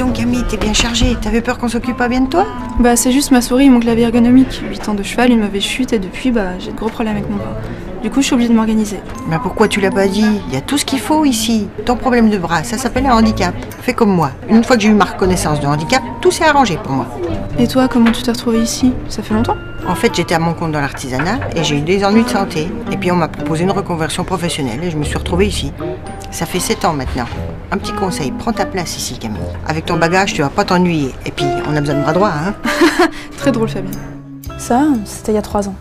donc Camille, t'es bien chargée. T'avais peur qu'on s'occupe pas bien de toi? Bah c'est juste ma souris et mon clavier ergonomique. 8 ans de cheval, une mauvaise chute et depuis j'ai de gros problèmes avec mon bras. Du coup je suis obligée de m'organiser. Bah pourquoi tu l'as pas dit? Il y a tout ce qu'il faut ici. Ton problème de bras, ça s'appelle un handicap. Fais comme moi. Une fois que j'ai eu ma reconnaissance de handicap, tout s'est arrangé pour moi. Et toi, comment tu t'es retrouvée ici? Ça fait longtemps? En fait, j'étais à mon compte dans l'artisanat et j'ai eu des ennuis de santé. Et puis on m'a proposé une reconversion professionnelle et je me suis retrouvée ici. Ça fait 7 ans maintenant. Un petit conseil, prends ta place ici Camille. Avec ton bagage, tu vas pas t'ennuyer. Et puis, on a besoin de bras droits, hein. Très drôle Fabien. Ça, c'était il y a 3 ans.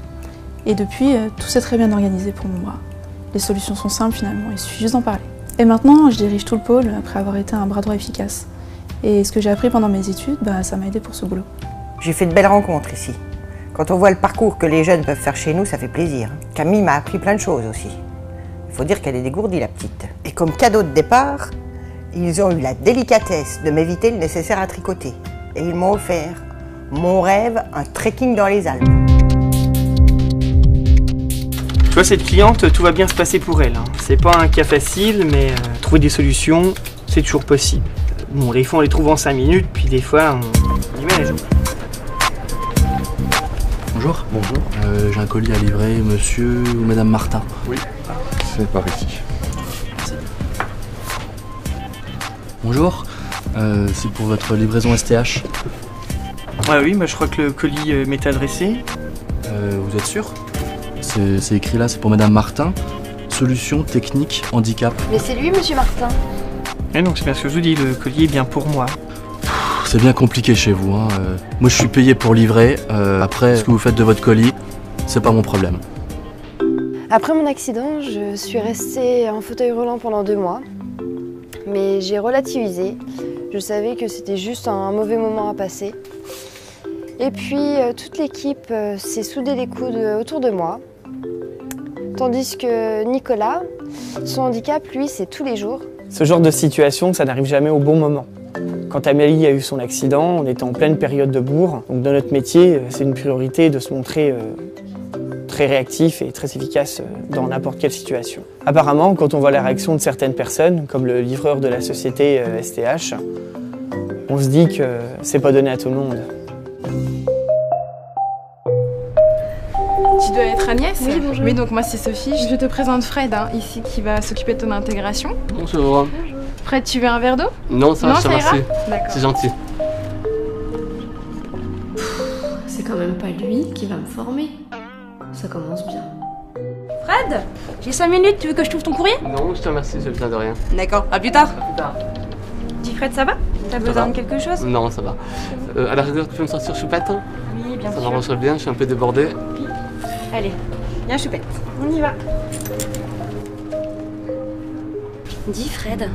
Et depuis, tout s'est très bien organisé pour mon bras. Les solutions sont simples finalement, il suffit juste d'en parler. Et maintenant, je dirige tout le pôle après avoir été un bras droit efficace. Et ce que j'ai appris pendant mes études, ça m'a aidé pour ce boulot. J'ai fait de belles rencontres ici. Quand on voit le parcours que les jeunes peuvent faire chez nous, ça fait plaisir. Camille m'a appris plein de choses aussi. Il faut dire qu'elle est dégourdie, la petite. Et comme cadeau de départ, ils ont eu la délicatesse de m'éviter le nécessaire à tricoter. Et ils m'ont offert mon rêve, un trekking dans les Alpes. Tu vois, cette cliente, tout va bien se passer pour elle. C'est pas un cas facile, mais trouver des solutions, c'est toujours possible. Bon, des fois on les trouve en 5 minutes, puis des fois on y met les jours. Bonjour. Bonjour. J'ai un colis à livrer, monsieur ou madame Martin. Oui, c'est par ici. Merci. Bonjour. C'est pour votre livraison STH. Ah oui, je crois que le colis m'est adressé. Vous êtes sûr? C'est écrit là, c'est pour madame Martin. Solution technique handicap. Mais c'est lui, monsieur Martin. Et donc c'est bien ce que je vous dis, le colis est bien pour moi. C'est bien compliqué chez vous, hein. Moi je suis payé pour livrer. Après, ce que vous faites de votre colis, c'est pas mon problème. Après mon accident, je suis restée en fauteuil roulant pendant 2 mois. Mais j'ai relativisé. Je savais que c'était juste un mauvais moment à passer. Et puis toute l'équipe s'est soudée les coudes autour de moi. Tandis que Nicolas, son handicap, lui, c'est tous les jours. Ce genre de situation, ça n'arrive jamais au bon moment. Quand Amélie a eu son accident, on était en pleine période de bourre. Donc dans notre métier, c'est une priorité de se montrer très réactif et très efficace dans n'importe quelle situation. Apparemment, quand on voit la réaction de certaines personnes, comme le livreur de la société STH, on se dit que c'est pas donné à tout le monde. Tu dois être Agnès? Oui, bonjour. Oui, donc moi c'est Sophie. Je te présente Fred, ici, qui va s'occuper de ton intégration. Bonjour. Fred, tu veux un verre d'eau? Non, ça va, je te remercie. D'accord. C'est gentil. C'est quand même pas lui qui va me former. Ça commence bien. Fred, j'ai 5 minutes, tu veux que je trouve ton courrier? Non, je te remercie, j'ai besoin de rien. D'accord, à plus tard. À plus tard. Dis Fred, ça va? T'as besoin de quelque chose? Non, ça va. À la rigueur, tu peux me sortir choupette? Oui, bien Ça sûr. m'arrangerait bien, je suis un peu débordé. Allez, viens choupette, on y va. Dis Fred,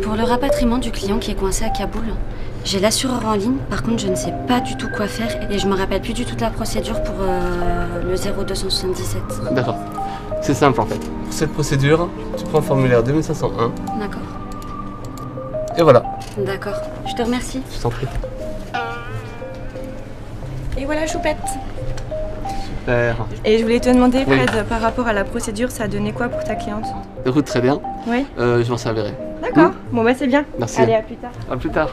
pour le rapatriement du client qui est coincé à Kaboul, j'ai l'assureur en ligne, par contre je ne sais pas du tout quoi faire et je me rappelle plus du tout de la procédure pour le 0277. D'accord. C'est simple en fait. Pour cette procédure, tu prends le formulaire 2501 D'accord. et voilà. D'accord. Je te remercie. Je t'en prie. Et voilà choupette. Super. Et je voulais te demander Oui. Fred, par rapport à la procédure, ça a donné quoi pour ta cliente? Écoute, très bien. Oui. Je m'en servirai. D'accord, bon bah c'est bien. Merci. Allez, à plus tard. À plus tard.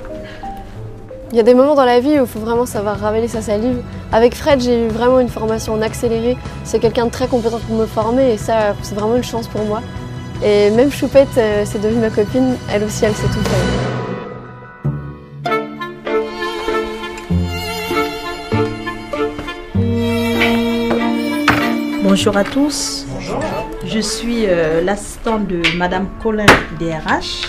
Il y a des moments dans la vie où il faut vraiment savoir ravaler sa salive. Avec Fred, j'ai eu vraiment une formation en accéléré. C'est quelqu'un de très compétent pour me former et ça, c'est vraiment une chance pour moi. Et même Choupette, c'est devenu ma copine. Elle aussi, elle sait tout faire. Bonjour à tous. Bonjour. Je suis l'assistante de Madame Colin DRH.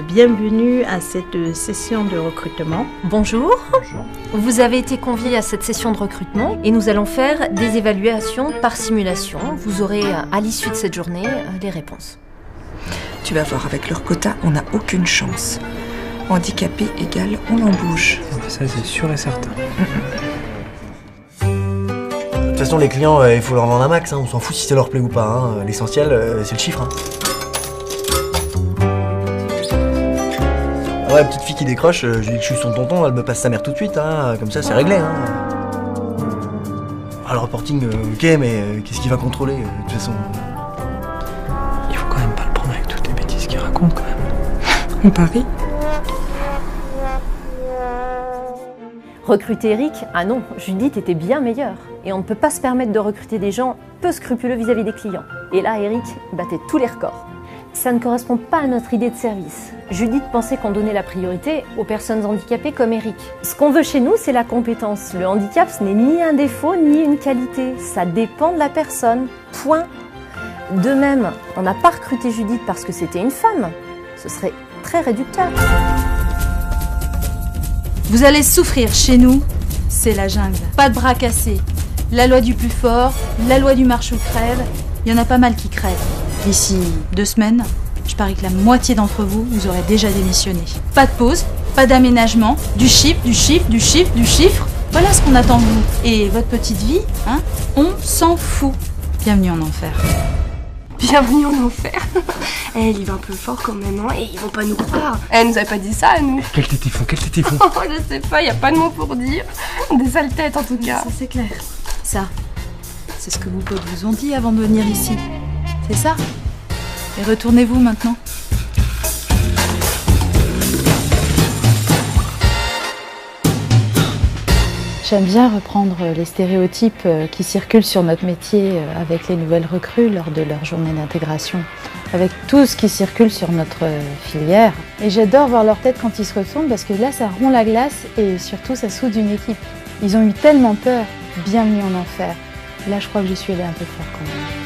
Bienvenue à cette session de recrutement. Bonjour. Bonjour. Vous avez été conviés à cette session de recrutement et nous allons faire des évaluations par simulation. Vous aurez à l'issue de cette journée les réponses. Tu vas voir, avec leur quota, on n'a aucune chance. Handicapé égale on l'embauche. Ça c'est sûr et certain. De toute façon, les clients, il faut leur vendre un max, hein. On s'en fout si ça leur plaît ou pas, hein. L'essentiel, c'est le chiffre. Hein. Ah ouais, petite fille qui décroche, je lui dis que je suis son tonton, elle me passe sa mère tout de suite, hein. Comme ça, c'est réglé. Hein. Ah, le reporting, ok, mais qu'est-ce qu'il va contrôler, de toute façon? Il faut quand même pas le prendre avec toutes les bêtises qu'il raconte, quand même. On parie? Recruter Eric? Ah non, Judith était bien meilleure. Et on ne peut pas se permettre de recruter des gens peu scrupuleux vis-à-vis des clients. Et là, Eric battait tous les records. Ça ne correspond pas à notre idée de service. Judith pensait qu'on donnait la priorité aux personnes handicapées comme Eric. Ce qu'on veut chez nous, c'est la compétence. Le handicap, ce n'est ni un défaut, ni une qualité. Ça dépend de la personne. Point. De même, on n'a pas recruté Judith parce que c'était une femme. Ce serait très réducteur. Vous allez souffrir chez nous, c'est la jungle. Pas de bras cassés. La loi du plus fort, la loi du marche ou crève. Il y en a pas mal qui crèvent. D'ici 2 semaines, je parie que la moitié d'entre vous, vous aurez déjà démissionné. Pas de pause, pas d'aménagement, du chiffre, du chiffre, du chiffre, du chiffre. Voilà ce qu'on attend de vous. Et votre petite vie, hein, on s'en fout. Bienvenue en enfer. Bienvenue en enfer. Elle y va un peu fort quand même, hein, et ils vont pas nous croire. Elle nous avait pas dit ça à nous. Quel tétifon, quel tétifon. Oh, je sais pas, y a pas de mots pour dire. Des sales têtes en tout cas. Ça c'est clair. Ça, c'est ce que vos potes vous ont dit avant de venir ici. C'est ça. Et retournez-vous maintenant. J'aime bien reprendre les stéréotypes qui circulent sur notre métier avec les nouvelles recrues lors de leur journée d'intégration, avec tout ce qui circule sur notre filière. Et j'adore voir leur tête quand ils se retournent parce que là, ça rompt la glace et surtout, ça soude une équipe. Ils ont eu tellement peur. Bienvenue en enfer. Là, je crois que je suis allée un peu fort quand même.